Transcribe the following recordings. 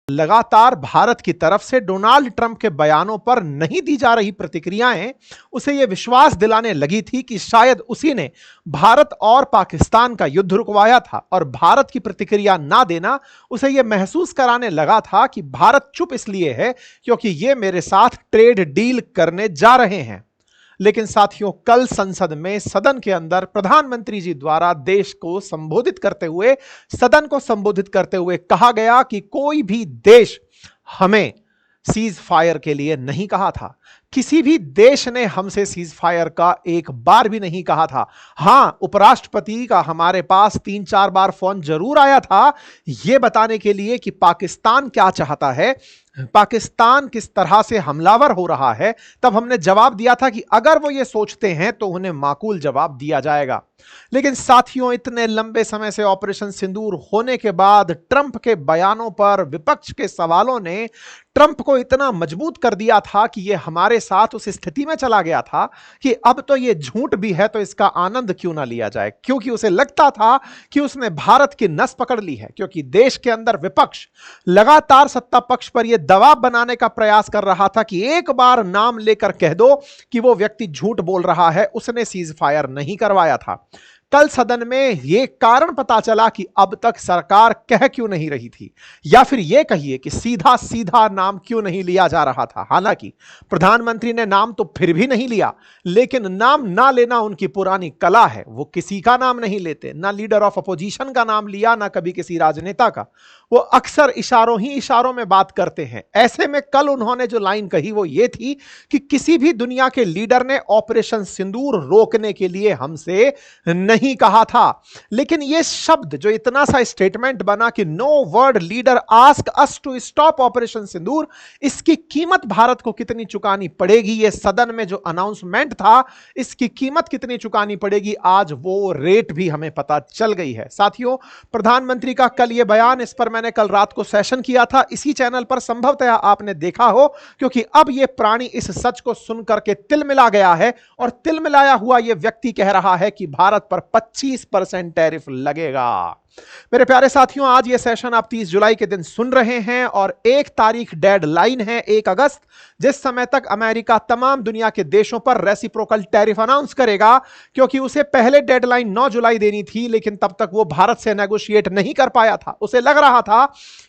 लगातार भारत की तरफ से डोनाल्ड ट्रंप के बयानों पर नहीं दी जा रही प्रतिक्रियाएं उसे यह विश्वास दिलाने लगी थी कि शायद उसी ने भारत और पाकिस्तान का युद्ध रुकवाया था, और भारत की प्रतिक्रिया ना देना उसे यह महसूस कराने लगा था कि भारत चुप इसलिए है क्योंकि यह मेरे साथ ट्रेड डील करने जा रहे हैं। लेकिन साथियों, कल संसद में सदन के अंदर प्रधानमंत्री जी द्वारा देश को संबोधित करते हुए, सदन को संबोधित करते हुए कहा गया कि कोई भी देश हमें सीज फायर के लिए नहीं कहा था। किसी भी देश ने हमसे सीज फायर का एक बार भी नहीं कहा था। हां, उपराष्ट्रपति का हमारे पास 3-4 बार फोन जरूर आया था यह बताने के लिए कि पाकिस्तान क्या चाहता है, पाकिस्तान किस तरह से हमलावर हो रहा है। तब हमने जवाब दिया था कि अगर वो ये सोचते हैं तो उन्हें माकूल जवाब दिया जाएगा। लेकिन साथियों, इतने लंबे समय से ऑपरेशन सिंदूर होने के बाद ट्रंप के बयानों पर विपक्ष के सवालों ने ट्रंप को इतना मजबूत कर दिया था कि यह हमारे साथ उस स्थिति में चला गया था कि अब तो यह झूठ भी है तो इसका आनंद क्यों ना लिया जाए, क्योंकि उसे लगता था कि उसने भारत की नस पकड़ ली है। क्योंकि देश के अंदर विपक्ष लगातार सत्ता पक्ष पर यह दबाव बनाने का प्रयास कर रहा था कि एक बार नाम लेकर कह दो कि वो व्यक्ति झूठ बोल रहा है, उसने सीज फायर नहीं करवाया था। कल सदन में यह कारण पता चला कि अब तक सरकार कह क्यों नहीं रही थी, या फिर यह कहिए कि सीधा सीधा नाम क्यों नहीं लिया जा रहा था। हालांकि प्रधानमंत्री ने नाम तो फिर भी नहीं लिया, लेकिन नाम ना लेना उनकी पुरानी कला है। वो किसी का नाम नहीं लेते, ना लीडर ऑफ अपोजिशन का नाम लिया, ना कभी किसी राजनेता का। वो अक्सर इशारों ही इशारों में बात करते हैं। ऐसे में कल उन्होंने जो लाइन कही वो ये थी कि किसी भी दुनिया के लीडर ने ऑपरेशन सिंदूर रोकने के लिए हमसे नहीं कहा था। लेकिन यह शब्द जो इतना सा स्टेटमेंट बना कि no word leader ask us to stop operation Sindoor, इसकी कीमत भारत को कितनी चुकानी पड़ेगी, यह सदन में जो अनाउंसमेंट था इसकी कीमत कितनी चुकानी पड़ेगी, आज वो रेट भी हमें पता चल गई है। साथियों, प्रधानमंत्री का कल यह बयान, इस पर मैंने कल रात को सेशन किया था, इसी चैनल पर संभवतः आपने देखा हो, क्योंकि अब यह प्राणी इस सच को सुनकर के तिलमिला गया है, और तिलमिलाया हुआ यह व्यक्ति कह रहा है कि भारत पर 25% टैरिफ लगेगा। मेरे प्यारे साथियों, आज यह सेशन आप 30 जुलाई के दिन सुन रहे हैं और 1 तारीख डेडलाइन है, 1 अगस्त, जिस समय तक अमेरिका तमाम दुनिया के देशों पर रेसिप्रोकल टैरिफ अनाउंस करेगा। क्योंकि उसे पहले डेडलाइन 9 जुलाई देनी थी, लेकिन तब तक वो भारत से नेगोशिएट नहीं कर पाया था। उसे लग रहा था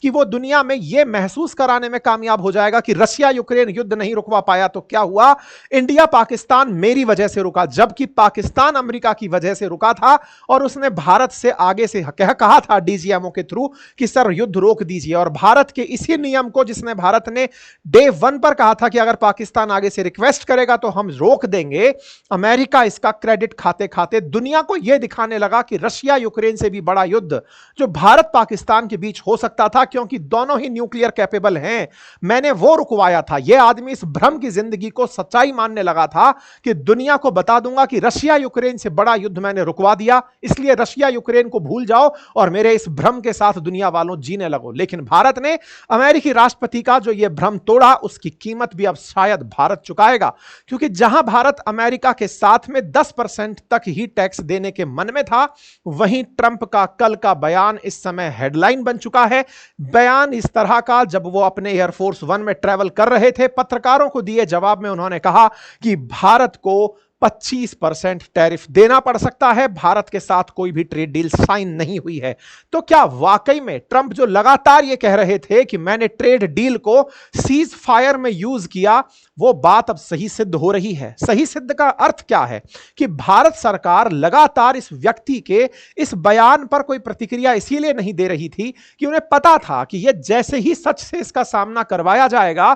कि वो दुनिया में यह महसूस कराने में कामयाब हो जाएगा कि रशिया यूक्रेन युद्ध नहीं रुकवा पाया तो क्या हुआ, इंडिया पाकिस्तान मेरी वजह से रुका, जबकि पाकिस्तान अमेरिका की वजह से रुका था। और उसने भारत से आगे से कहा था डीजीएमओ के थ्रू कि सर युद्ध रोक दीजिए। और भारत के इसी नियम को, जिसने भारत ने डे 1 पर कहा था कि अगर पाकिस्तान आगे से रिक्वेस्ट करेगा तो हम रोक देंगे, अमेरिका इसका क्रेडिट खाते खाते दुनिया को यह दिखाने लगा कि रशिया यूक्रेन से भी बड़ा युद्ध जो भारत पाकिस्तान के बीच हो सकता था, क्योंकि दोनों ही न्यूक्लियर कैपेबल हैं, मैंने वो रुकवाया था। यह आदमी इस भ्रम की जिंदगी को सच्चाई मानने लगा था कि दुनिया को बता दूंगा कि रशिया यूक्रेन से बड़ा युद्ध मैंने रुकवा दिया, इसलिए रशिया यूक्रेन को भूल जाओ और मेरे इस भ्रम के साथ दुनिया वालों जीने लगो। लेकिन भारत ने अमेरिकी राष्ट्रपति का जो यह भ्रम तोड़ा, उसकी कीमत भी अब शायद भारत चुकाएगा। क्योंकि जहां भारत अमेरिका के साथ में 10% तक ही टैक्स देने के मन में था, वहीं ट्रंप का कल का बयान इस समय हेडलाइन बन चुका है। बयान इस तरह का, जब वो अपने एयरफोर्स 1 में ट्रैवल कर रहे थे, पत्रकारों को दिए जवाब में उन्होंने कहा कि भारत को 25% टैरिफ देना पड़ सकता है, भारत के साथ कोई भी ट्रेड डील साइन नहीं हुई है। तो क्या वाकई में ट्रंप जो लगातार ये कह रहे थे कि मैंने ट्रेड डील को सीज फायर में यूज किया, वो बात अब सही सिद्ध हो रही है? सही सिद्ध का अर्थ क्या है कि भारत सरकार लगातार इस व्यक्ति के इस बयान पर कोई प्रतिक्रिया इसीलिए नहीं दे रही थी कि उन्हें पता था कि यह जैसे ही सच से इसका सामना करवाया जाएगा,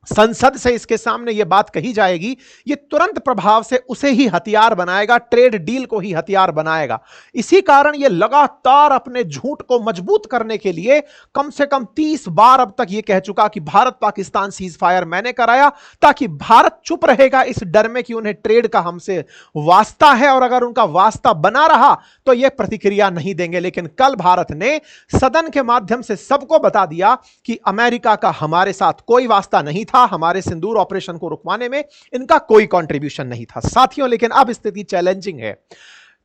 संसद से इसके सामने यह बात कही जाएगी, यह तुरंत प्रभाव से उसे ही हथियार बनाएगा, ट्रेड डील को ही हथियार बनाएगा। इसी कारण यह लगातार अपने झूठ को मजबूत करने के लिए कम से कम 30 बार अब तक यह कह चुका कि भारत पाकिस्तान सीज फायर मैंने कराया, ताकि भारत चुप रहेगा इस डर में कि उन्हें ट्रेड का हमसे वास्ता है, और अगर उनका वास्ता बना रहा तो यह प्रतिक्रिया नहीं देंगे। लेकिन कल भारत ने सदन के माध्यम से सबको बता दिया कि अमेरिका का हमारे साथ कोई वास्ता नहीं था, हमारे सिंदूर ऑपरेशन को रुकवाने में इनका कोई कंट्रीब्यूशन नहीं था। साथियों, लेकिन अब स्थिति चैलेंजिंग है।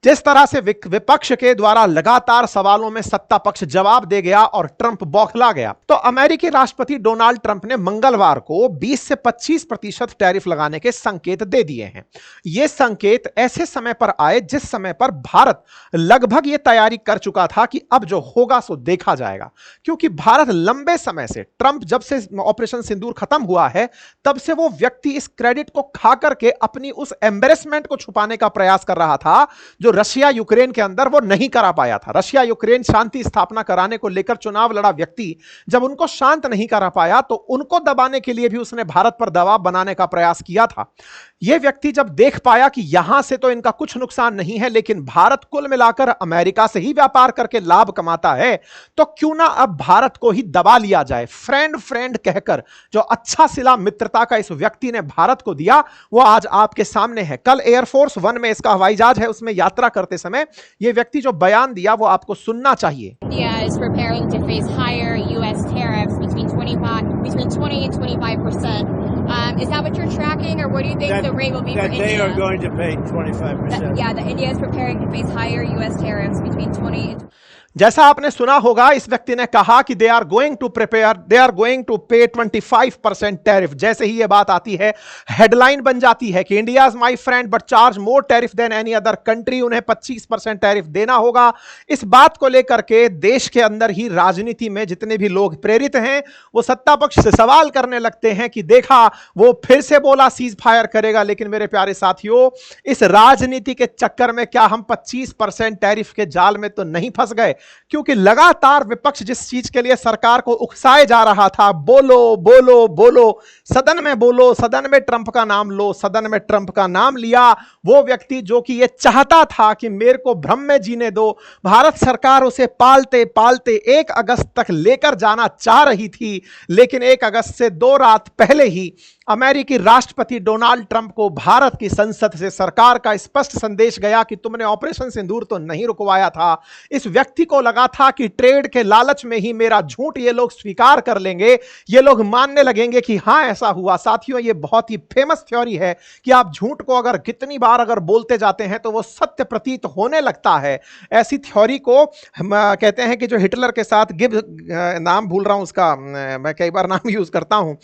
जिस तरह से विपक्ष के द्वारा लगातार सवालों में सत्ता पक्ष जवाब दे गया और ट्रंप बौखला गया, तो अमेरिकी राष्ट्रपति डोनाल्ड ट्रंप ने मंगलवार को 20 से 25% टैरिफ लगाने के संकेत दे दिए हैं। यह संकेत ऐसे समय पर आए जिस समय पर भारत लगभग यह तैयारी कर चुका था कि अब जो होगा सो देखा जाएगा, क्योंकि भारत लंबे समय से, ट्रंप जब से ऑपरेशन सिंदूर खत्म हुआ है तब से वो व्यक्ति इस क्रेडिट को खा करके अपनी उस एम्बेरसमेंट को छुपाने का प्रयास कर रहा था जो रशिया यूक्रेन के अंदर वो नहीं करा पाया था। रशिया यूक्रेन शांति स्थापना कराने को लेकर चुनाव लड़ा व्यक्ति जब उनको शांत नहीं करा पाया तो उनको दबाने के लिए भी उसने भारत पर दबाव बनाने का प्रयास किया था। यह व्यक्ति जब देख पाया कि यहां से तो इनका कुछ नुकसान नहीं है, लेकिन भारत कुल मिलाकर अमेरिका से ही व्यापार करके लाभ कमाता है, तो क्यों ना अब भारत को ही दबा लिया जाए। फ्रेंड फ्रेंड कहकर जो अच्छा सिला मित्रता का इस व्यक्ति ने भारत को दिया वो आज आपके सामने है। कल एयरफोर्स 1 में इसका हवाई जहाज है, उसमें यात्रा करते समय यह व्यक्ति जो बयान दिया वो आपको सुनना चाहिए। Is that what you're tracking, or what do you think the rate will be for India? That they are going to pay 25%. That India is preparing to face higher U.S. tariffs between 20 and जैसा आपने सुना होगा, इस व्यक्ति ने कहा कि they are going to पे 25% टैरिफ। जैसे ही यह बात आती है हेडलाइन बन जाती है कि India is my friend but charge more tariff than any other country, उन्हें 25% टैरिफ देना होगा। इस बात को लेकर के देश के अंदर ही राजनीति में जितने भी लोग प्रेरित हैं वो सत्ता पक्ष से सवाल करने लगते हैं कि देखा वो फिर से बोला सीज फायर करेगा। लेकिन मेरे प्यारे साथियों, इस राजनीति के चक्कर में क्या हम 25% टैरिफ के जाल में तो नहीं फंस गए? क्योंकि लगातार विपक्ष जिस चीज के लिए सरकार को उकसाए जा रहा था, बोलो बोलो बोलो, सदन में बोलो, सदन में ट्रंप का नाम लो, सदन में ट्रंप का नाम लिया, वो व्यक्ति जो कि ये चाहता था कि मेरे को भ्रम में जीने दो, भारत सरकार उसे पालते पालते 1 अगस्त तक लेकर जाना चाह रही थी, लेकिन 1 अगस्त से 2 रात पहले ही अमेरिकी राष्ट्रपति डोनाल्ड ट्रंप को भारत की संसद से सरकार का स्पष्ट संदेश गया कि तुमने ऑपरेशन सिंदूर तो नहीं रुकवाया था। इस व्यक्ति को लगा था कि ट्रेड के लालच में ही मेरा झूठ ये लोग स्वीकार कर लेंगे, ये लोग मानने लगेंगे कि हां ऐसा हुआ। साथियों, ये बहुत ही फेमस थ्योरी है कि आप झूठ को अगर कितनी बार अगर बोलते जाते हैं तो वो सत्य प्रतीत होने लगता है। ऐसी थ्योरी को कहते हैं कि जो हिटलर के साथ गिब्स, नाम भूल रहा हूं उसका, मैं कई बार नाम यूज करता हूं,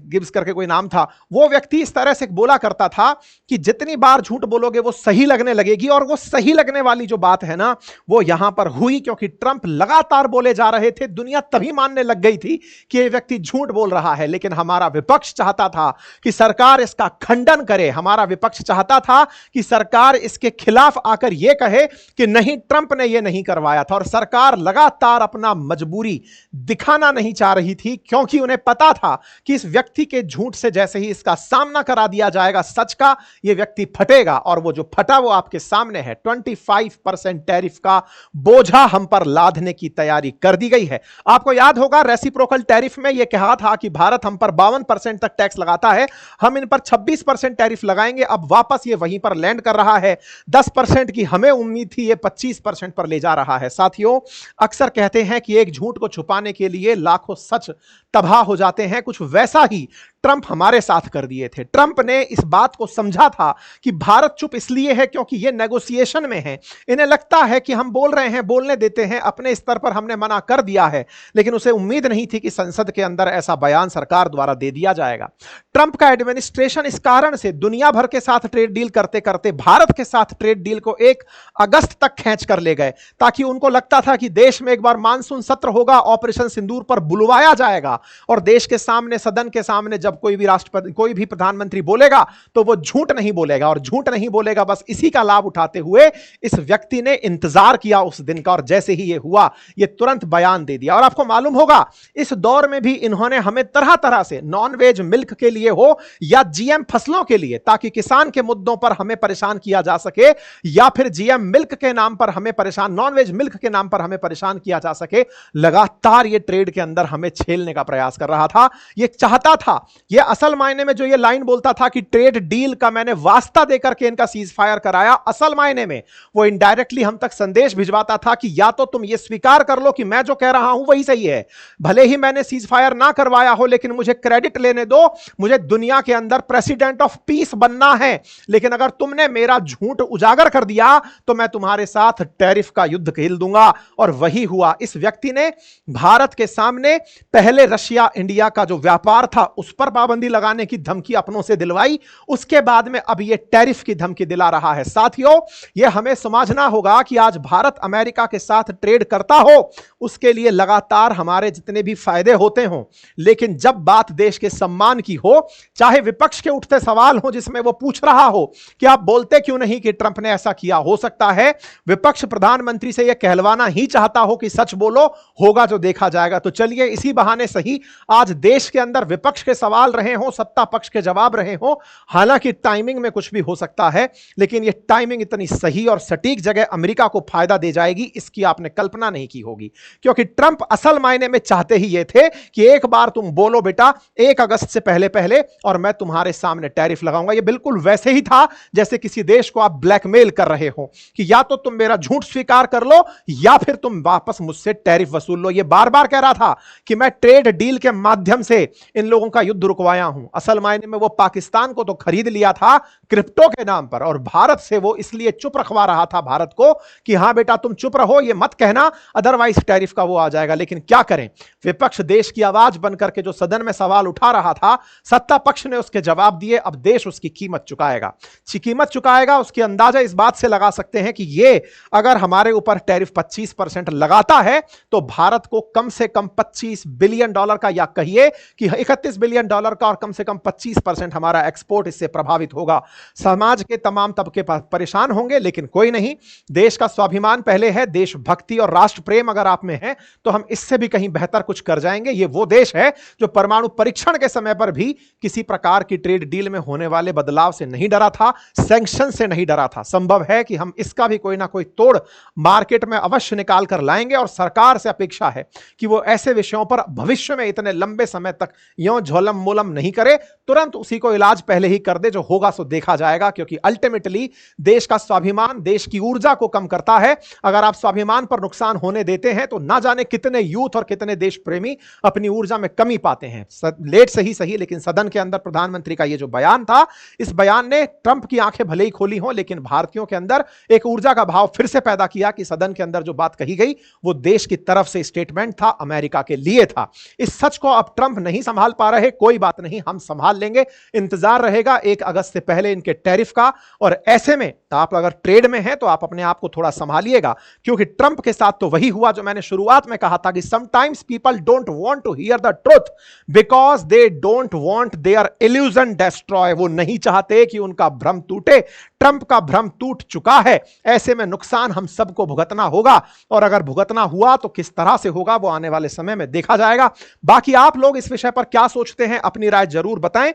गिब्स करके कोई नाम था, वो व्यक्ति इस तरह से बोला करता था कि जितनी बार झूठ बोलोगे वो सही लगने लगेगी। और वो सही लगने वाली जो बात है ना वो यहां पर हुई, क्योंकि ट्रंप लगातार बोले जा रहे थे, दुनिया तभी मानने लग गई थी कि ये व्यक्ति झूठ बोल रहा है। लेकिन हमारा विपक्ष चाहता था कि सरकार इसका खंडन करे, हमारा विपक्ष चाहता था कि सरकार इसके खिलाफ आकर यह कहे कि नहीं, ट्रंप ने यह नहीं करवाया था। और सरकार लगातार अपना मजबूरी दिखाना नहीं चाह रही थी, क्योंकि उन्हें पता था कि इस व्यक्ति के झूठ से जैसे ही इसका सामना करा दिया जाएगा सच का, यह व्यक्ति फटेगा। और वो जो फटा वो आपके सामने है। 25% टैरिफ का बोझा हम पर लादने की तैयारी कर दी गई है। आपको याद होगा रेसिप्रोकल टैरिफ में यह कहा था कि भारत हम पर 52% तक टैक्स लगाता है, हम इन पर 26% टैरिफ लगाएंगे। अब वापस ये वहीं पर लैंड कर रहा है। 10% की हमें उम्मीद थी, ये 25% पर ले जा रहा है। साथियों, अक्सर कहते हैं कि एक झूठ को छुपाने के लिए लाखों सच तबाह हो जाते हैं। कुछ वैसा ही ट्रंप हमारे साथ कर दिए थे। ट्रंप ने इस बात को समझा था कि भारत चुप इसलिए है क्योंकि ये नेगोशिएशन में है। इन्हें लगता है कि हम बोल रहे हैं, बोलने देते हैं, अपने स्तर पर हमने मना कर दिया है, लेकिन उसे उम्मीद नहीं थी कि संसद के अंदर ऐसा बयान सरकार द्वारा दे दिया जाएगा। ट्रंप का एडमिनिस्ट्रेशन इस कारण से दुनिया भर के साथ ट्रेड डील करते करते भारत के साथ ट्रेड डील को 1 अगस्त तक खींच कर ले गए, ताकि उनको लगता था कि देश में एक बार मानसून सत्र होगा, ऑपरेशन सिंदूर पर बुलवाया जाएगा और देश के सामने, सदन के सामने जब कोई भी राष्ट्रपति, कोई भी प्रधानमंत्री बोलेगा तो वो झूठ नहीं बोलेगा। और झूठ नहीं बोलेगा, बस इसी का लाभ उठाते हुए इस व्यक्ति ने इंतजार किया उस दिन का, और जैसे ही ये हुआ ये तुरंत बयान दे दिया। और आपको मालूम होगा इस दौर में भी इन्होंने हमें तरह तरह से नॉन वेज मिल्क के लिए हो या जीएम फसलों के लिए, ताकि किसान के मुद्दों पर हमें परेशान किया जा सके, या फिर जीएम मिल्क के नाम पर हमें परेशान, नॉन वेज मिल्क के नाम पर हमें परेशान किया जा सके, लगातार ये ट्रेड के अंदर हमें छेलने का प्रयास कर रहा था। ये चाहता था ये असल मायने में जो ये लाइन बोलता था कि ट्रेड डील का मैंने वास्ता देकर के इनका सीज फायर कराया, असल मायने में वो इनडायरेक्टली हम तक संदेश भिजवाता था कि या तो तुम ये स्वीकार कर लो कि मैं जो कह रहा हूं वही सही है, भले ही मैंने सीज फायर ना करवाया हो, लेकिन मुझे क्रेडिट लेने दो, मुझे दुनिया के अंदर प्रेसिडेंट ऑफ पीस बनना है। लेकिन अगर तुमने मेरा झूठ उजागर कर दिया तो मैं तुम्हारे साथ टैरिफ का युद्ध खेल दूंगा। और वही हुआ। इस व्यक्ति ने भारत के सामने पहले रशिया इंडिया का जो व्यापार था उस पर पाबंदी लगाने की धमकी अपनों से दिलवाई, उसके बाद में अब यह टैरिफ की धमकी दिला रहा है। साथियों, यह हमें समझना होगा कि आज भारत अमेरिका के साथ ट्रेड करता हो उसके लिए लगातार हमारे जितने भी फायदे होते हों, लेकिन जब बात देश के सम्मान की हो, चाहे विपक्ष के उठते सवाल हो जिसमें वो पूछ रहा हो कि आप बोलते क्यों नहीं कि ट्रंप ने ऐसा किया, हो सकता है विपक्ष प्रधानमंत्री से यह कहलवाना ही चाहता हो कि सच बोलो, होगा जो देखा जाएगा। तो चलिए इसी बहाने सही आज देश के अंदर विपक्ष के सवाल रहे हो, सत्ता पक्ष के जवाब रहे हो, हालांकि टाइमिंग में कुछ भी हो सकता है, लेकिन यह टाइमिंग इतनी सही और सटीक जगह अमेरिका को फायदा दे जाएगी इसकी आपने कल्पना नहीं की होगी। क्योंकि ट्रंप असल मायने में चाहते ही ये थे कि एक बार तुम बोलो बेटा 1 अगस्त से पहले पहले और मैं तुम्हारे सामने टैरिफ लगाऊंगा। ये बिल्कुल वैसे ही था जैसे किसी देश को आप ब्लैकमेल कर रहे हो कि या तो तुम मेरा झूठ स्वीकार कर लो या फिर तुम वापस मुझसे टैरिफ वसूल लो। ये बार बार कह रहा था कि मैं ट्रेड डील के माध्यम से इन लोगों का युद्ध रुकवाया हूं। असल मायने में वो पाकिस्तान को तो खरीद लिया था क्रिप्टो के नाम पर, और भारत से वो इसलिए चुप रखवा रहा था भारत को कि हां बेटा तुम चुप रहो, ये मत कहना, अदरवाइज टैरिफ का वो आ जाएगा। लेकिन क्या करें, विपक्ष देश की आवाज बनकर के जो सदन में सवाल उठा रहा था, सत्ता पक्ष ने उसके जवाब दिए। अब देश उसकी कीमत चुकाएगा। उसकी अंदाजा इस बात से लगा सकते हैं कि ये अगर हमारे ऊपर टैरिफ 25% लगाता है तो भारत को कम से कम $25 बिलियन का, या कहिए कि $31 बिलियन का, और कम से कम 25% हमारा एक्सपोर्ट इससे प्रभावित होगा। समाज के तमाम तबके परेशान होंगे, लेकिन कोई नहीं, देश का स्वाभिमान पहले है, देशभक्ति और राष्ट्र प्रेम अगर आप में है तो हम इससे भी कहीं बेहतर कुछ कर जाएंगे। ये वो देश है जो परमाणु परीक्षण के समय पर भी किसी प्रकार की ट्रेड डील में होने वाले बदलाव से नहीं डरा था, सैंक्शन से नहीं डरा था। संभव है कि हम इसका भी कोई ना कोई तोड़ मार्केट में अवश्य निकाल कर लाएंगे, और सरकार से अपेक्षा है कि वो ऐसे विषयों पर भविष्य में इतने लंबे समय तक यों झोलम मोलम नहीं करे, तुरंत उसी को इलाज पहले ही कर दे, जो होगा सो देखा जाएगा। क्योंकि अल्टीमेटली देश का स्वाभिमान देश की ऊर्जा को कम करता है। अगर आप स्वाभिमान पर नुकसान होने देते हैं तो ना जाने कितने यूथ और कितने देश प्रेमी अपनी ऊर्जा में कमी पाते हैं। लेट से ही सही, लेकिन सदन के अंदर प्रधानमंत्री का यह जो बयान था, इस बयान ने ट्रंप की आंखें भले ही खोली हो, लेकिन भारतीयों के अंदर एक ऊर्जा का भाव फिर से पैदा किया कि सदन के अंदर जो बात कही गई वो देश की तरफ से स्टेटमेंट था, अमेरिका के लिए था। इस सच को अब ट्रंप नहीं संभाल पा रहे, कोई बात नहीं, हम संभाल लेंगे। इंतजार रहेगा 1 अगस्त से पहले इनके टैरिफ का। और ऐसे में आप अगर ट्रेड में हैं तो आप अपने आप को थोड़ा संभालिएगा, क्योंकि ट्रंप के साथ तो वही हुआ जो मैंने शुरुआत में कहा था कि sometimes people don't want to hear the truth because they don't want their illusion destroy. वो नहीं चाहते कि उनका भ्रम टूटे। ट्रंप का भ्रम टूट चुका है। ऐसे में नुकसान हम सबको भुगतना होगा, और अगर भुगतना हुआ तो किस तरह से होगा वो आने वाले समय में देखा जाएगा। बाकी आप लोग इस विषय पर क्या सोचते हैं, अपनी राय जरूर बताएं।